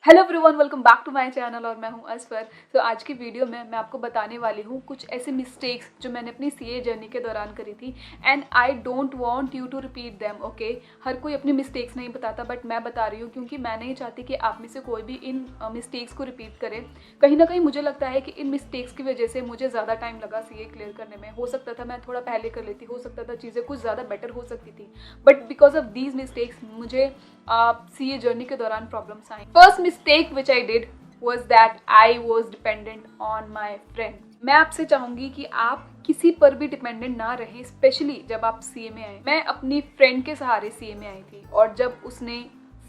Hello everyone, welcome back to my channel और मैं हूं असफर। तो आज की वीडियो में मैं आपको बताने वाली हूं कुछ ऐसे मिस्टेक्स जो मैंने अपनी सीए जर्नी के दौरान करी थी and I don't want you to repeat them. Okay, हर कोई अपनी मिस्टेक्स नहीं बताता बट मैं बता रही हूं क्योंकि मैं नहीं चाहती कि आप में से कोई भी इन मिस्टेक्स को रिपीट करे। कहीं ना कहीं मुझे लगता है कि इन मिस्टेक्स की वजह से मुझे ज़्यादा टाइम लगा सीए क्लियर करने में। हो सकता था मैं थोड़ा पहले कर लेती, हो सकता था चीज़ें कुछ ज़्यादा बेटर हो सकती थी, but because of these mistakes मुझे सीए जर्नी के दौरान problems I. First mistake which I did was that I was dependent on my friend। मैं आपसे चाहूंगी कि आप किसी पर भी डिपेंडेंट ना रहें, स्पेशली जब आप सीए में आए। मैं अपनी फ्रेंड के सहारे सीए में आई थी और जब उसने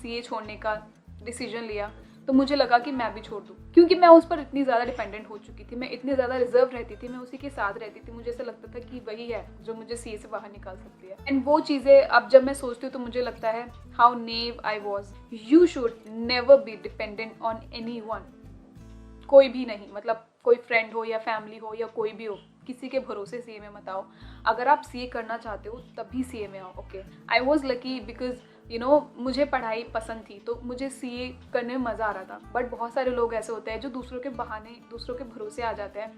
सीए छोड़ने का डिसीजन लिया तो मुझे लगा कि मैं भी छोड़ दूं, क्योंकि मैं उस पर इतनी ज़्यादा डिपेंडेंट हो चुकी थी, मैं इतनी ज़्यादा रिजर्व रहती थी, मैं उसी के साथ रहती थी। मुझे ऐसा लगता था कि वही है जो मुझे सीए से बाहर निकाल सकती है। एंड वो चीज़ें अब जब मैं सोचती हूँ तो मुझे लगता है how naive I was. You should never be dependent on any one. कोई भी नहीं, मतलब कोई फ्रेंड हो या फैमिली हो या कोई भी हो, किसी के भरोसे सीए में मत आओ। अगर आप सीए करना चाहते हो तभी सीए में आओ। Okay, I was lucky because मुझे पढ़ाई पसंद थी तो मुझे सीए करने में मज़ा आ रहा था। बट बहुत सारे लोग ऐसे होते हैं जो दूसरों के बहाने, दूसरों के भरोसे आ जाते हैं,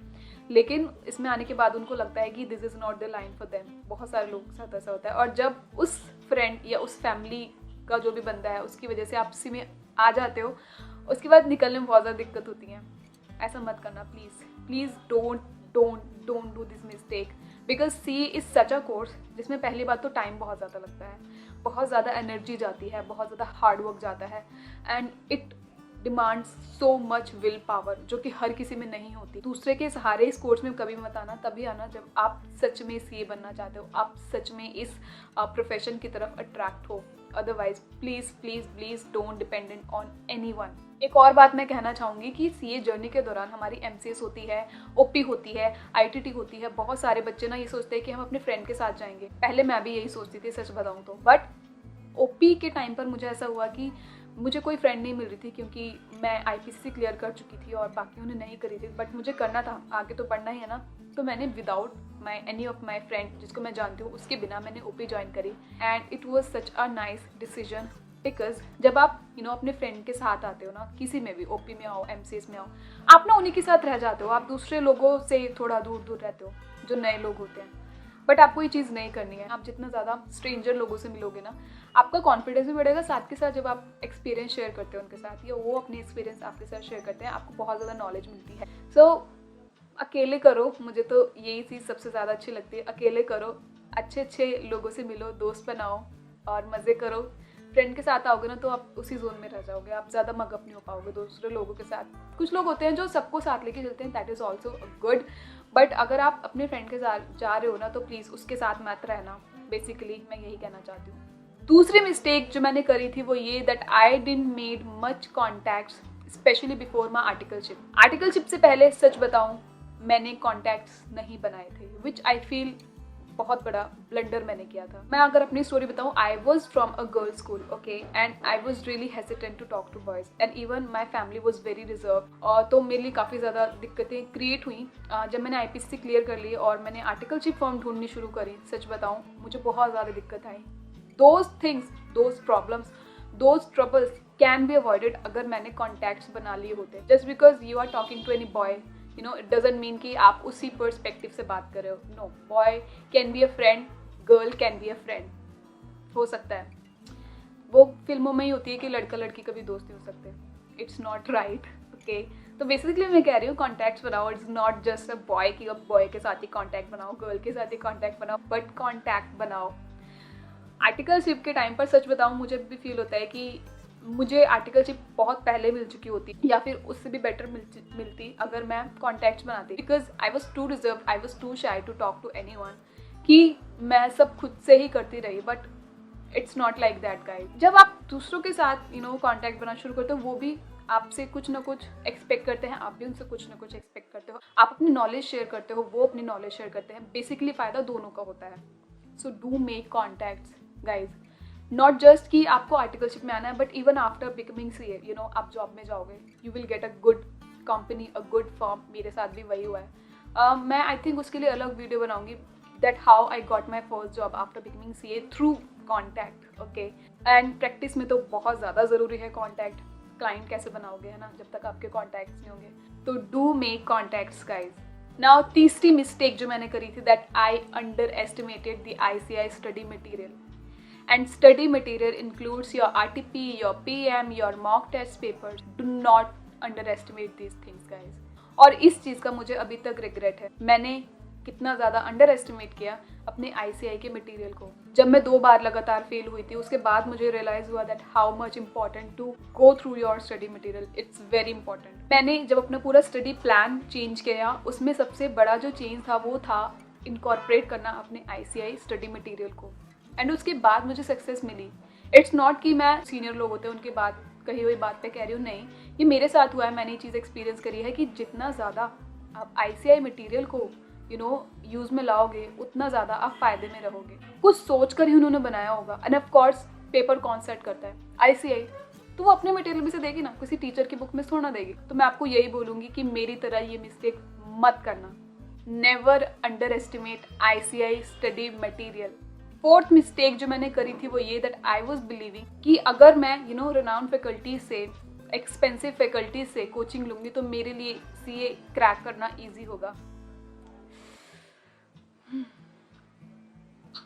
लेकिन इसमें आने के बाद उनको लगता है कि this is not the line for them. बहुत सारे लोगों के साथ ऐसा होता है। और जब उस फ्रेंड या उस फैमिली का जो भी बंदा है उसकी वजह से आप सी में आ जाते हो, उसके बाद निकलने में बहुत ज़्यादा दिक्कत होती है। ऐसा मत करना please please. Don't do this mistake because she is such a course जिसमें पहली बात तो टाइम बहुत ज़्यादा लगता है, बहुत ज़्यादा एनर्जी जाती है, बहुत ज़्यादा हार्ड वर्क जाता है and it demands so much will power जो कि हर किसी में नहीं होती। दूसरे के सहारे इस कोर्स में कभी मत आना, तभी आना जब आप सच में सीए बनना चाहते हो, आप सच में इस प्रोफेशन की तरफ अट्रैक्ट हो। Otherwise please please please don't dependent on any one. एक और बात मैं कहना चाहूँगी कि सीए जर्नी के दौरान हमारी एमसीएस होती है, ओपी होती है, आईटीटी होती है। बहुत सारे बच्चे ना ये सोचते हैं कि हम अपने फ्रेंड के साथ जाएंगे। पहले मैं भी यही सोचती थी, सच बताऊँ तो। बट ओपी के टाइम पर मुझे ऐसा हुआ कि मुझे कोई फ्रेंड नहीं मिल रही थी, क्योंकि मैं आईपीसीसी क्लियर कर चुकी थी और बाकियों ने नहीं करी थी। बट मुझे करना था, आगे तो पढ़ना ही है ना। तो मैंने without my any of my friend जिसको मैं जानती हूँ उसके बिना मैंने ओपी ज्वाइन करी and it was such a nice decision. Because जब आप अपने फ्रेंड के साथ आते हो ना, किसी में भी, ओपी में आओ, एमसीएस में आओ, आप ना उन्हीं के साथ रह जाते हो। आप दूसरे लोगों से थोड़ा दूर दूर रहते हो जो नए लोग होते हैं। बट आपको ये चीज़ नहीं करनी है। आप जितना ज़्यादा स्ट्रेंजर लोगों से मिलोगे ना, आपका कॉन्फिडेंस भी बढ़ेगा। साथ के साथ जब आप एक्सपीरियंस शेयर करते हो उनके साथ या वो अपनी एक्सपीरियंस आपके साथ शेयर करते हैं, आपको बहुत ज़्यादा नॉलेज मिलती है। सो अकेले करो, मुझे तो यही चीज़ सबसे ज़्यादा अच्छी लगती है। अकेले करो, अच्छे अच्छे लोगों से मिलो, दोस्त बनाओ और मज़े करो। फ्रेंड के साथ आओगे ना तो आप उसी जोन में रह जाओगे, आप ज़्यादा मगअप नहीं हो पाओगे दूसरे लोगों के साथ। कुछ लोग होते हैं जो सबको साथ लेके चलते हैं, that is also good. But अगर आप अपने फ्रेंड के साथ जा रहे हो ना तो प्लीज़ उसके साथ मत रहना। बेसिकली मैं यही कहना चाहती हूँ। दूसरी मिस्टेक जो मैंने करी थी वो ये that I didn't made much contacts specially before my articleship. Articleship से पहले सच बताऊँ मैंने कॉन्टैक्ट्स नहीं बनाए थे, विच आई फील बहुत बड़ा ब्लंडर मैंने किया था। मैं अगर अपनी स्टोरी बताऊँ, I was from a girls school, okay, and I was really hesitant to talk to boys and even my family was very reserve. और तो मेरे लिए काफ़ी ज़्यादा दिक्कतें क्रिएट हुई जब मैंने आईपीसीसी क्लियर कर ली और मैंने आर्टिकलशिप फॉर्म ढूंढनी शुरू करी। सच बताऊँ मुझे बहुत ज़्यादा दिक्कत आई। Those things, those problems, those troubles can be avoided अगर मैंने कॉन्टैक्ट्स बना लिए होते। Just because you are talking to any boy, it doesn't mean कि आप उसी पर्सपेक्टिव से बात कर रहे हो। No, boy can be a friend, girl can be a friend. हो सकता है, वो फिल्मों में ही होती है कि लड़का लड़की कभी दोस्त नहीं हो सकते। It's not right, okay. तो बेसिकली मैं कह रही हूँ कॉन्टैक्ट्स बनाओ। It's not just a boy की अब बॉय के साथ ही कॉन्टैक्ट बनाओ, गर्ल के साथ ही कॉन्टैक्ट बनाओ, बट कॉन्टैक्ट बनाओ। आर्टिकलशिप के टाइम पर सच बताऊँ मुझे भी फील होता है कि मुझे आर्टिकलशिप बहुत पहले मिल चुकी होती या फिर उससे भी बेटर मिलती अगर मैं कॉन्टैक्ट्स बनाती। Because I was too reserve, I was too shy to talk to anyone, कि मैं सब खुद से ही करती रही। But it's not like that guys. जब आप दूसरों के साथ कॉन्टैक्ट बनाना शुरू करते हो, वो भी आपसे कुछ ना कुछ एक्सपेक्ट करते हैं, आप भी उनसे कुछ ना कुछ एक्सपेक्ट करते हो। आप अपनी नॉलेज शेयर करते हो, वो अपनी नॉलेज शेयर करते हैं। बेसिकली फ़ायदा दोनों का होता है। So do make contacts guys. Not just कि आपको आर्टिकलशिप में आना है, but even after becoming CA आप जॉब में जाओगे, you will get a good company, a good firm. मेरे साथ भी वही हुआ है। मैं आई थिंक उसके लिए अलग वीडियो बनाऊंगी, that how I got my first job after becoming CA through contact, okay. And practice में तो बहुत ज़्यादा ज़रूरी है कॉन्टैक्ट। क्लाइंट कैसे बनाओगे, है ना, जब तक आपके कॉन्टैक्ट्स नहीं होंगे। तो do make contacts guys. Now तीसरी मिस्टेक जो मैंने करी थी, that I under estimated the ICI study material. And study material includes your RTP, your PM, your mock test papers. Do not underestimate these things, guys. और इस चीज़ का मुझे अभी तक रिग्रेट है। मैंने कितना ज़्यादा अंडर एस्टिमेट किया अपने ICI के मटेरियल को। जब मैं 2 बार लगातार फेल हुई थी, उसके बाद मुझे रियलाइज़ हुआ that how much important to go through your study material. It's very important. मैंने जब अपना पूरा स्टडी प्लान चेंज किया, उसमें सबसे बड़ा जो चेंज था वो था इनकॉर्पोरेट करना अपने ICI स्टडी मटेरियल को। एंड उसके बाद मुझे सक्सेस मिली। इट्स नॉट कि मैं सीनियर लोग होते हैं उनकी बात कही हुई बात पे कह रही हूँ, नहीं, ये मेरे साथ हुआ है। मैंने ये चीज़ एक्सपीरियंस करी है कि जितना ज़्यादा आप ICI मटेरियल को यूज़ में लाओगे, उतना ज़्यादा आप फ़ायदे में रहोगे। कुछ सोच कर ही उन्होंने बनाया होगा। एंड ऑफ कोर्स पेपर कौन सेट करता है? ICI। तो वो अपने मटेरियल भी से देगी ना, किसी टीचर की बुक में थोड़ा देगी। तो मैं आपको यही बोलूँगी कि मेरी तरह ये मिस्टेक मत करना। Never under estimate ICI study material. 4th mistake जो मैंने करी थी वो ये, दैट आई वॉज बिलीविंग कि अगर मैं रिनाउंड फैकल्टी से, एक्सपेंसिव फैकल्टी से कोचिंग लूँगी तो मेरे लिए CA क्रैक करना ईजी होगा।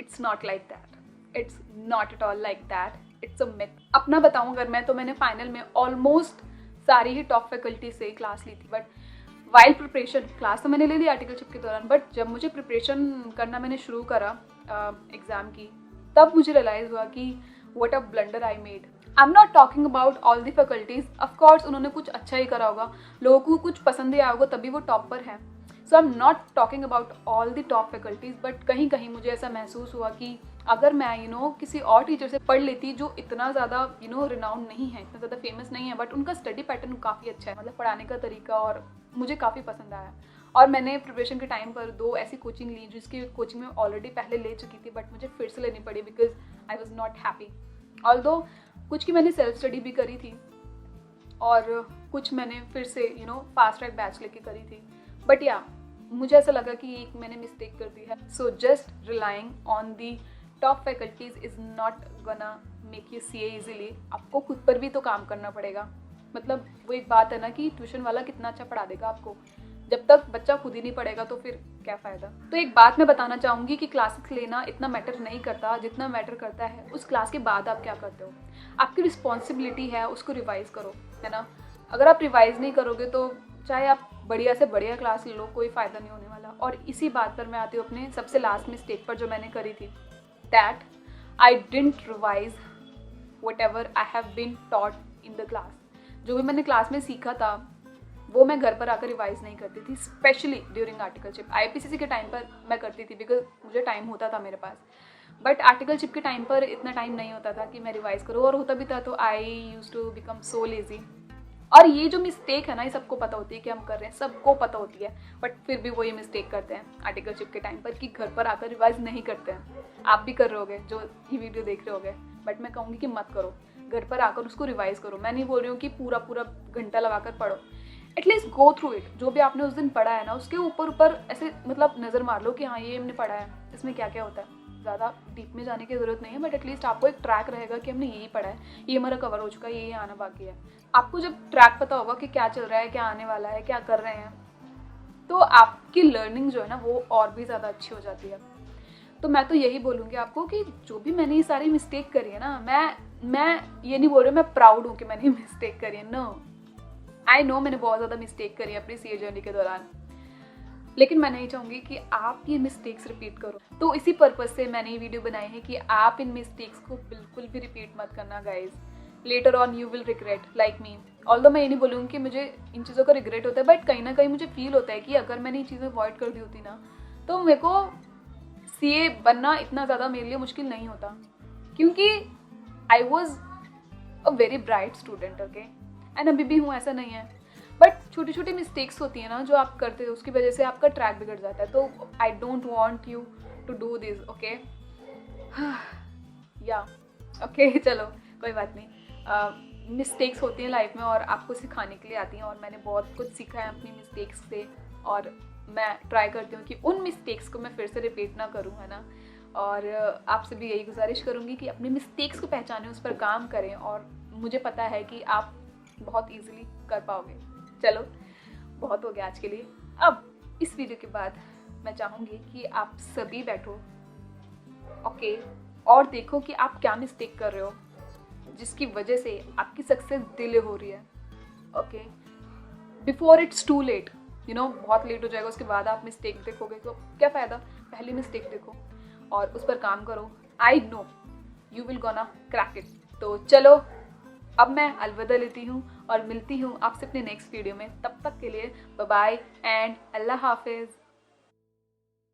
It's not like that. It's not at all like that. It's a myth. अपना बताऊँ अगर मैं, तो मैंने फाइनल में ऑलमोस्ट सारी ही टॉप फैकल्टी से क्लास ली थी। बट वाइल प्रिपरेशन, क्लास तो मैंने ले ली आर्टिकलशिप के दौरान, बट जब मुझे प्रिपरेशन करना मैंने शुरू करा एग्ज़ाम की, तब मुझे रियलाइज़ हुआ कि what a blunder I made. I am not talking about all the faculties. Of course उन्होंने कुछ अच्छा ही करा होगा, लोगों को कुछ पसंद ही आया होगा, तभी वो टॉप पर है। So I am not talking about all the top faculties, but कहीं कहीं मुझे ऐसा महसूस हुआ कि अगर मैं किसी और टीचर से पढ़ लेती जो इतना ज़्यादा रिनाउंड नहीं है, इतना ज़्यादा फेमस नहीं है, बट उनका स्टडी पैटर्न काफ़ी अच्छा है, मतलब पढ़ाने का तरीका, और मुझे काफ़ी पसंद आया। और मैंने प्रिपरेशन के टाइम पर 2 ऐसी कोचिंग ली जिसकी कोचिंग में ऑलरेडी पहले ले चुकी थी, बट मुझे फिर से लेनी पड़ी because I was not happy. Although कुछ की मैंने सेल्फ स्टडी भी करी थी और कुछ मैंने फिर से फास्ट ट्रैक बैच लेके करी थी, बट या मुझे ऐसा लगा कि एक मैंने मिस्टेक कर दी है। So just relying on the top faculties is not gonna make you CA easily. आपको खुद पर भी तो काम करना पड़ेगा। मतलब वो एक बात है ना कि ट्यूशन वाला कितना अच्छा पढ़ा देगा आपको, जब तक बच्चा खुद ही नहीं पढ़ेगा तो फिर क्या फ़ायदा। तो एक बात मैं बताना चाहूँगी कि क्लासेस लेना इतना मैटर नहीं करता जितना मैटर करता है उस क्लास के बाद आप क्या करते हो। आपकी रिस्पॉन्सिबिलिटी है उसको रिवाइज़ करो, है ना। अगर आप रिवाइज़ नहीं करोगे तो चाहे आप बढ़िया से बढ़िया क्लास ले लो, कोई फ़ायदा नहीं होने वाला। और इसी बात पर मैं आती हूँ अपने सबसे लास्ट मिस्टेक पर जो मैंने करी थी, that I didn't revise whatever I have been taught in the class. जो भी मैंने क्लास में सीखा था वो मैं घर पर आकर रिवाइज़ नहीं करती थी, स्पेशली ड्यूरिंग आर्टिकलशिप। IPCC के टाइम पर मैं करती थी बिकॉज मुझे टाइम होता था मेरे पास, बट आर्टिकलशिप के टाइम पर इतना टाइम नहीं होता था कि मैं रिवाइज़ करूँ, और होता भी था तो I used to become so lazy. और ये जो मिस्टेक है ना, ये सबको पता होती है कि हम कर रहे हैं, सबको पता होती है, बट फिर भी वो ये मिस्टेक करते हैं आर्टिकलशिप के टाइम पर कि घर पर आकर रिवाइज़ नहीं करते हैं। आप भी कर रहे होगे जो ये वीडियो देख रहे होगे, बट मैं कहूँगी कि मत करो, घर पर आकर उसको रिवाइज़ करो। मैं नहीं बोल रही हूँ कि पूरा घंटा लगाकर पढ़ो, एटलीस्ट गो थ्रू इट। जो भी आपने उस दिन पढ़ा है ना, उसके ऊपर ऐसे मतलब नज़र मार लो कि हाँ ये हमने पढ़ा है, इसमें क्या क्या होता है। ज़्यादा डीप में जाने की ज़रूरत नहीं है, बट एटलीस्ट आपको एक ट्रैक रहेगा कि हमने यही पढ़ा है, ये हमारा कवर हो चुका है, ये आना बाकी है। आपको जब ट्रैक पता होगा कि क्या चल रहा है, क्या आने वाला है, क्या कर रहे हैं, तो आपकी लर्निंग जो है ना वो और भी ज़्यादा अच्छी हो जाती है। तो मैं तो यही बोलूँगी आपको कि जो भी मैंने ये सारी मिस्टेक करी है ना, मैं ये नहीं बोल रही मैं प्राउड हूँ कि मैंने मिस्टेक करी है, नो, आई नो मैंने बहुत ज़्यादा मिस्टेक करी है अपनी CA जर्नी के दौरान, लेकिन मैं नहीं चाहूँगी कि आप ये मिस्टेक्स रिपीट करो। तो इसी पर्पज़ से मैंने ये वीडियो बनाई है कि आप इन मिस्टेक्स को बिल्कुल भी रिपीट मत करना guys. Later on you will regret like me. Although मैं ये नहीं बोलूँगी कि मुझे इन चीज़ों का रिग्रेट होता है, बट कहीं ना कहीं मुझे फील होता है कि अगर मैंने ये चीज़ें अवॉइड कर दी होती ना, तो मेरे को CA बनना इतना ज़्यादा मेरे लिए मुश्किल नहीं होता, क्योंकि I was a very bright student, okay, and अभी भी हूँ, ऐसा नहीं है। बट छोटी छोटी मिस्टेक्स होती हैं ना जो आप करते हो, उसकी वजह से आपका ट्रैक बिगड़ जाता है। तो I don't want you to do this, okay. या ओके, चलो कोई बात नहीं। मिस्टेक्स होती हैं लाइफ में और आपको सिखाने के लिए आती हैं, और मैंने बहुत कुछ सीखा है अपनी मिस्टेक्स से, और मैं ट्राई करती हूँ कि उन मिस्टेक्स को मैं फिर से रिपीट ना करूँ, है ना। और आपसे भी यही गुजारिश करूँगी कि अपनी मिस्टेक्स को पहचानें, उस पर काम करें। और मुझे पता है कि आप बहुत ईजिली कर पाओगे। चलो बहुत हो गया आज के लिए। अब इस वीडियो के बाद मैं चाहूँगी कि आप सभी बैठो, ओके, और देखो कि आप क्या मिस्टेक कर रहे हो जिसकी वजह से आपकी सक्सेस डिले हो रही है। Okay, before it's too late, बहुत लेट हो जाएगा उसके बाद आप मिस्टेक देखोगे तो क्या फ़ायदा। पहली मिस्टेक देखो और उस पर काम करो। I know you will gonna crack it. तो चलो अब मैं अलविदा लेती हूँ और मिलती हूँ आपसे अपने नेक्स्ट वीडियो में। तब तक के लिए बाय बाय एंड अल्लाह हाफिज़।